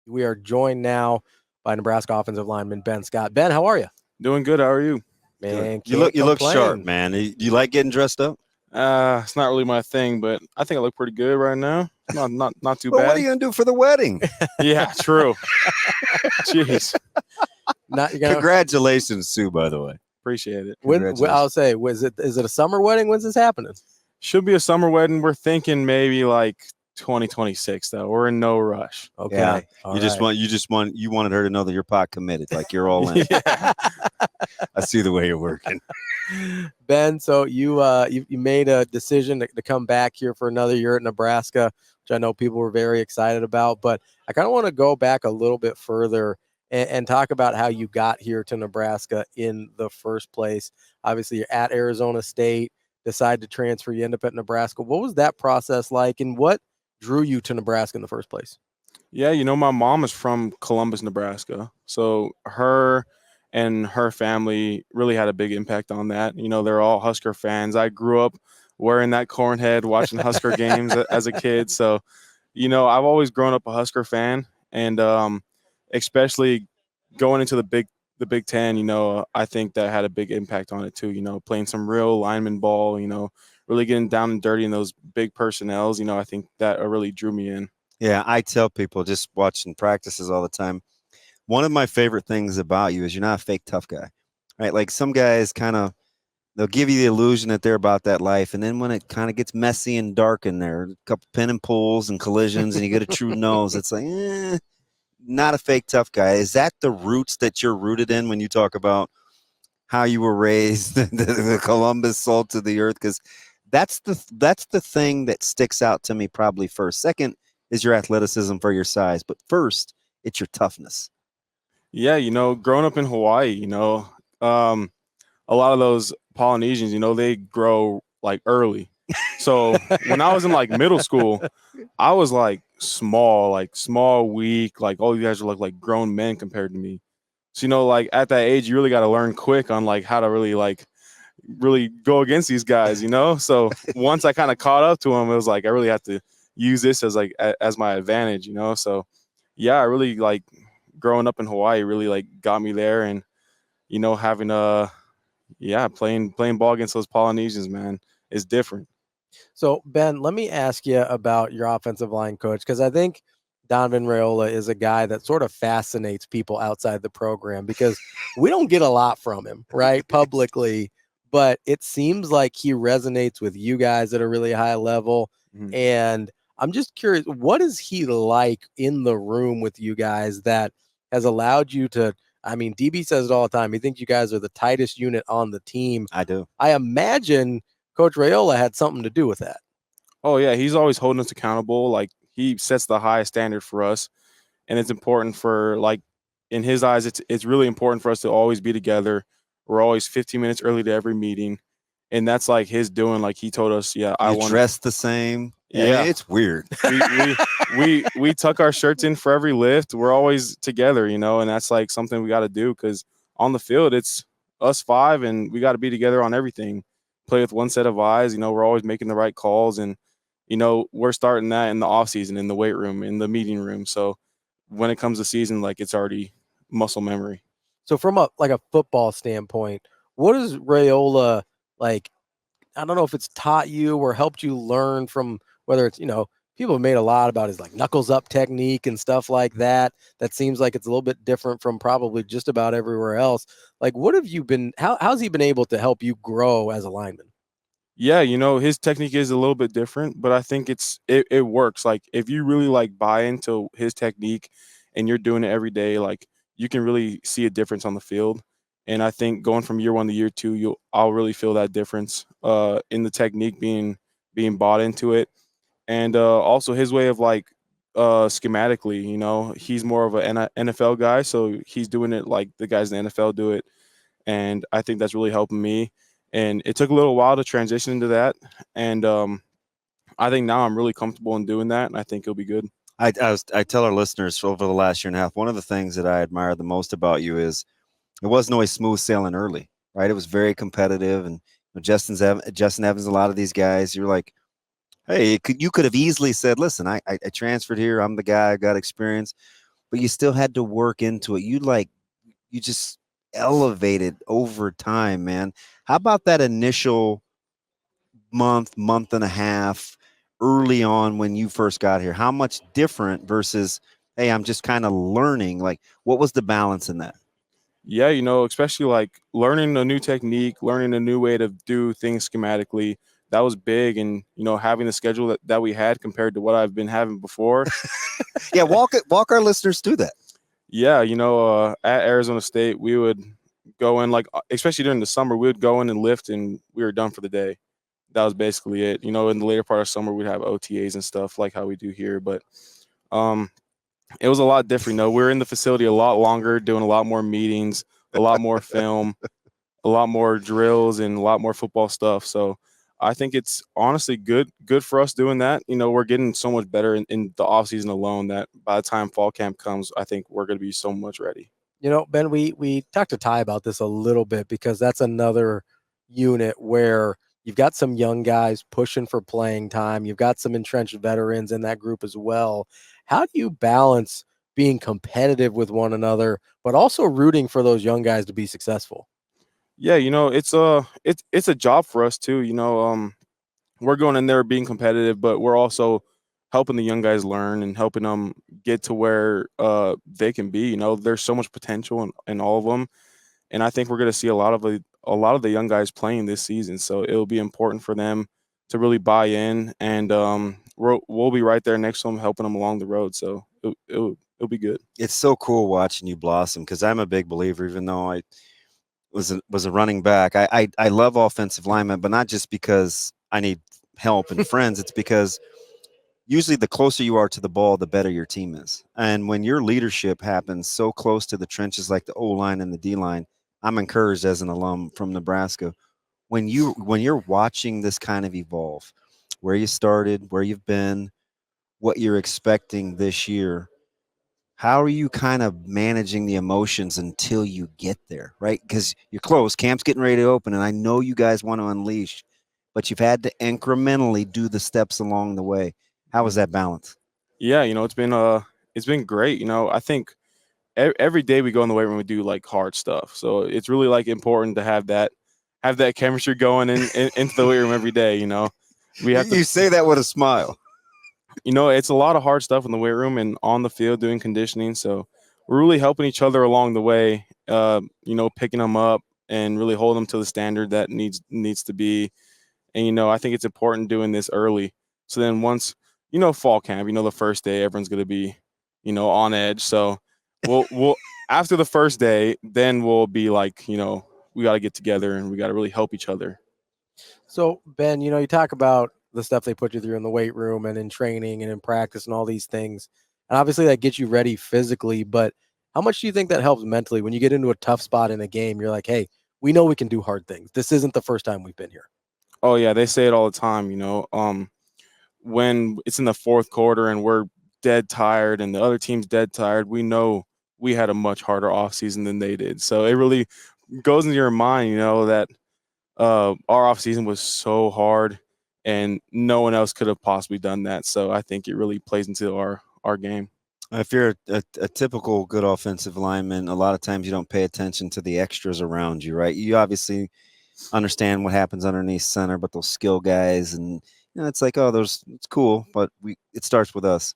We are joined now by Nebraska offensive lineman Ben Scott. Ben, how are you? Doing good. How are you? Man, You can't look complain. sharp, man. Do you like getting dressed up? It's not really my thing, but I think I look pretty good right now. Not too Well, bad. what are you gonna do for the wedding? Yeah, true. Jeez, Congratulations, Sue. By the way, appreciate it. I'll say, is it a summer wedding? When's this happening? Should be a summer wedding. We're thinking maybe like 2026 though. We're in no rush. Okay. Yeah. You wanted her to know that you're pot committed, like you're all in. Yeah. I see the way you're working. Ben, so you made a decision to come back here for another year at Nebraska, which I know people were very excited about. But I kind of want to go back a little bit further and talk about how you got here to Nebraska in the first place. Obviously, you're at Arizona State, decide to transfer, you end up at Nebraska. What was that process like, and what drew you to Nebraska in the first place? Yeah, my mom is from Columbus, Nebraska. So her and her family really had a big impact on that. They're all Husker fans. I grew up wearing that corn head, watching Husker games as a kid. So, I've always grown up a Husker fan, and especially going into the Big Ten, I think that had a big impact on it too. Playing some real lineman ball, really getting down and dirty in those big personnels. I think that really drew me in. Yeah, I tell people just watching practices all the time. One of my favorite things about you is you're not a fake tough guy, right? Like some guys they'll give you the illusion that they're about that life. And then when it kind of gets messy and dark in there, a couple pin and pulls and collisions and you get a true nose, it's like, not a fake tough guy. Is that the roots that you're rooted in when you talk about how you were raised, the Columbus salt to the earth? Because that's the thing that sticks out to me probably first. Second is your athleticism for your size. But first, it's your toughness. Yeah, growing up in Hawaii, a lot of those Polynesians, they grow like early. So when I was in like middle school, I was like small, weak, like all you guys are like grown men compared to me. So, like at that age, you really got to learn quick on like how to really go against these guys, So once I kind of caught up to them, it was like I really have to use this as my advantage, So yeah, I really like growing up in Hawaii really like got me there, and having playing ball against those Polynesians, man, is different. So, Ben, let me ask you about your offensive line coach, because I think Donovan Raiola is a guy that sort of fascinates people outside the program because we don't get a lot from him, right, publicly, but it seems like he resonates with you guys at a really high level. Mm-hmm. And I'm just curious, what is he like in the room with you guys that has allowed you to, I mean, DB says it all the time. He thinks you guys are the tightest unit on the team. I do. I imagine Coach Raiola had something to do with that. Oh, yeah. He's always holding us accountable. Like, he sets the highest standard for us. And it's important for, like, in his eyes, it's really important for us to always be together. We're always 15 minutes early to every meeting. And that's, like, his doing. Like, he told us, I want to dress the same. Yeah. It's weird. We tuck our shirts in for every lift. We're always together, and that's, like, something we got to do because on the field, it's us five, and we got to be together on everything. Play with one set of eyes. We're always making the right calls, and we're starting that in the off season, in the weight room, in the meeting room. So when it comes to season, like, it's already muscle memory. So from a football standpoint, what is Raiola like? I don't know if it's taught you or helped you learn from, whether it's, people have made a lot about his like knuckles up technique and stuff like that. That seems like it's a little bit different from probably just about everywhere else. Like, what have you been, how's he been able to help you grow as a lineman? Yeah, his technique is a little bit different, but I think it works. Like, if you really like buy into his technique and you're doing it every day, like, you can really see a difference on the field. And I think going from year 1 to year 2, I'll really feel that difference in the technique being bought into it. And also his way of like schematically, he's more of an NFL guy, so he's doing it like the guys in the NFL do it. And I think that's really helping me. And it took a little while to transition into that. And I think now I'm really comfortable in doing that, and I think it'll be good. I tell our listeners over the last year and a half, one of the things that I admire the most about you is it wasn't always smooth sailing early, right? It was very competitive. And Justin Evans, a lot of these guys, you're like, hey, you could have easily said, listen, I transferred here. I'm the guy. I got experience. but you still had to work into it. You just elevated over time, man. How about that initial month and a half early on when you first got here? How much different versus, hey, I'm just kind of learning? Like, what was the balance in that? Yeah, especially like learning a new technique, learning a new way to do things schematically. That was big. And, having the schedule that we had compared to what I've been having before. Yeah, walk our listeners through that. Yeah, at Arizona State, we would go in, like, especially during the summer, we would go in and lift and we were done for the day. That was basically it. In the later part of summer, we'd have OTAs and stuff like how we do here. But it was a lot different. We were in the facility a lot longer, doing a lot more meetings, a lot more film, a lot more drills, and a lot more football stuff. So I think it's honestly good for us doing that. We're getting so much better in the offseason alone that by the time fall camp comes, I think we're going to be so much ready. Ben, we talked to Ty about this a little bit because that's another unit where you've got some young guys pushing for playing time. You've got some entrenched veterans in that group as well. How do you balance being competitive with one another, but also rooting for those young guys to be successful? Yeah, it's a job for us too. We're going in there being competitive, but we're also helping the young guys learn and helping them get to where they can be. There's so much potential in all of them, and I think we're going to see a lot of the young guys playing this season. So it'll be important for them to really buy in, and we'll be right there next to them, helping them along the road. So it'll be good. It's so cool watching you blossom because I'm a big believer, even though I was a running back. I love offensive linemen, but not just because I need help and friends. It's because usually the closer you are to the ball, the better your team is. And when your leadership happens so close to the trenches like the O-line and the D-line, I'm encouraged as an alum from Nebraska. When you're watching this kind of evolve, where you started, where you've been, what you're expecting this year, how are you kind of managing the emotions until you get there, right? Because you're close, camp's getting ready to open, and I know you guys want to unleash, but you've had to incrementally do the steps along the way. How was that balance? Yeah, it's been great. I think every day we go in the weight room, we do like hard stuff. So it's really like important to have that chemistry going into the weight room every day. We have You say that with a smile. it's a lot of hard stuff in the weight room and on the field doing conditioning. So we're really helping each other along the way. Picking them up and really holding them to the standard that needs to be. And I think it's important doing this early. So then once fall camp, the first day everyone's going to be on edge. So we'll after the first day, then we'll be like we got to get together and we got to really help each other. So, Ben, you talk about the stuff they put you through in the weight room and in training and in practice and all these things. And obviously that gets you ready physically, but how much do you think that helps mentally when you get into a tough spot in a game? You're like, hey, we know we can do hard things. This isn't the first time we've been here. Oh yeah, they say it all the time, when it's in the fourth quarter and we're dead tired and the other team's dead tired, we know we had a much harder offseason than they did. So it really goes into your mind, that our offseason was so hard and no one else could have possibly done that. So I think it really plays into our game. If you're a typical good offensive lineman, a lot of times you don't pay attention to the extras around you, right? You obviously understand what happens underneath center, but those skill guys and it's like, oh, it's cool, but it starts with us.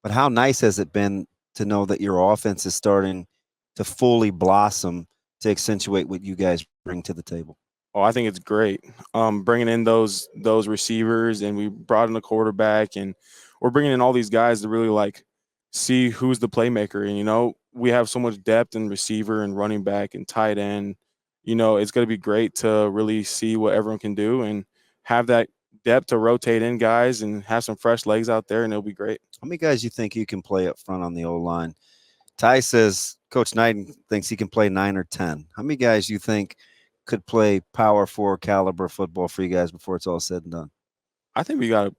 But how nice has it been to know that your offense is starting to fully blossom to accentuate what you guys bring to the table? Oh, I think it's great. Bringing in those receivers, and we brought in a quarterback, and we're bringing in all these guys to really like see who's the playmaker. And we have so much depth in receiver and running back and tight end. It's going to be great to really see what everyone can do and have that depth to rotate in guys and have some fresh legs out there, and it'll be great. How many guys you think you can play up front on the O-line? Ty says Coach Knighton thinks he can play 9 or 10. How many guys you think could play power 4 caliber football for you guys before it's all said and done? I think we got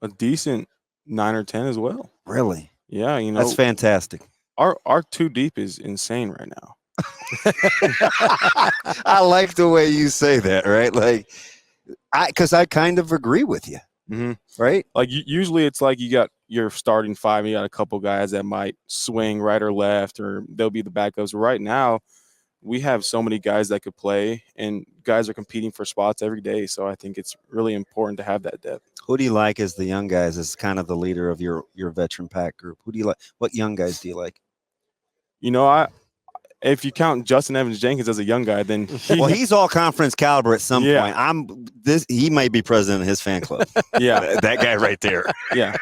a decent 9 or 10 as well. Really? Yeah, that's fantastic. Our 2 deep is insane right now. I like the way you say that, right? Like, because I kind of agree with you, mm-hmm. right? Like usually it's like you got your starting five, you got a couple guys that might swing right or left, or they'll be the backups. Right now, we have so many guys that could play, and guys are competing for spots every day. So I think it's really important to have that depth. Who do you like as the young guys, as kind of the leader of your veteran pack group? Who do you like? What young guys do you like? If you count Justin Evans Jenkins as a young guy, then he's all conference caliber at some point. He might be president of his fan club. Yeah, that guy right there. Yeah,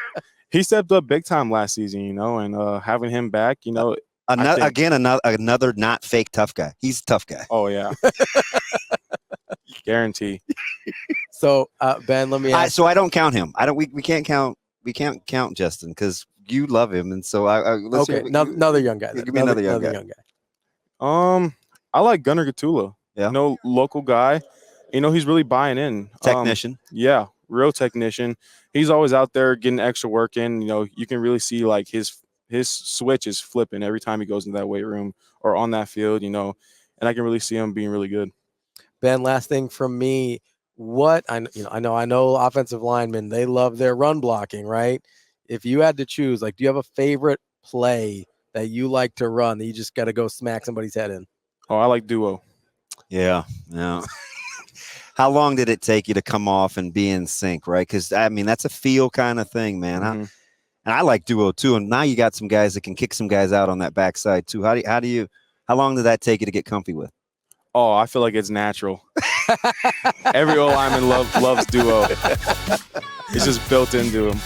he stepped up big time last season, and having him back, another not fake tough guy. He's a tough guy. Oh yeah, guarantee. So Ben, let me ask. So I don't count him. We can't count Justin because you love him, and so another young guy. Give me another young guy. I like Gunnar Gatula. Yeah. Local guy. He's really buying in. Technician. Yeah, real technician. He's always out there getting extra work in. You can really see like his switch is flipping every time he goes into that weight room or on that field, and I can really see him being really good. Ben, last thing from me. I know offensive linemen, they love their run blocking, right? If you had to choose, do you have a favorite play that you like to run that you just got to go smack somebody's head in? Oh, I like duo. Yeah. How long did it take you to come off and be in sync, right? Because, that's a feel kind of thing, man. Mm-hmm. And I like duo, too. And now you got some guys that can kick some guys out on that backside, too. How long did that take you to get comfy with? Oh, I feel like it's natural. Every O lineman loves duo. It's just built into him.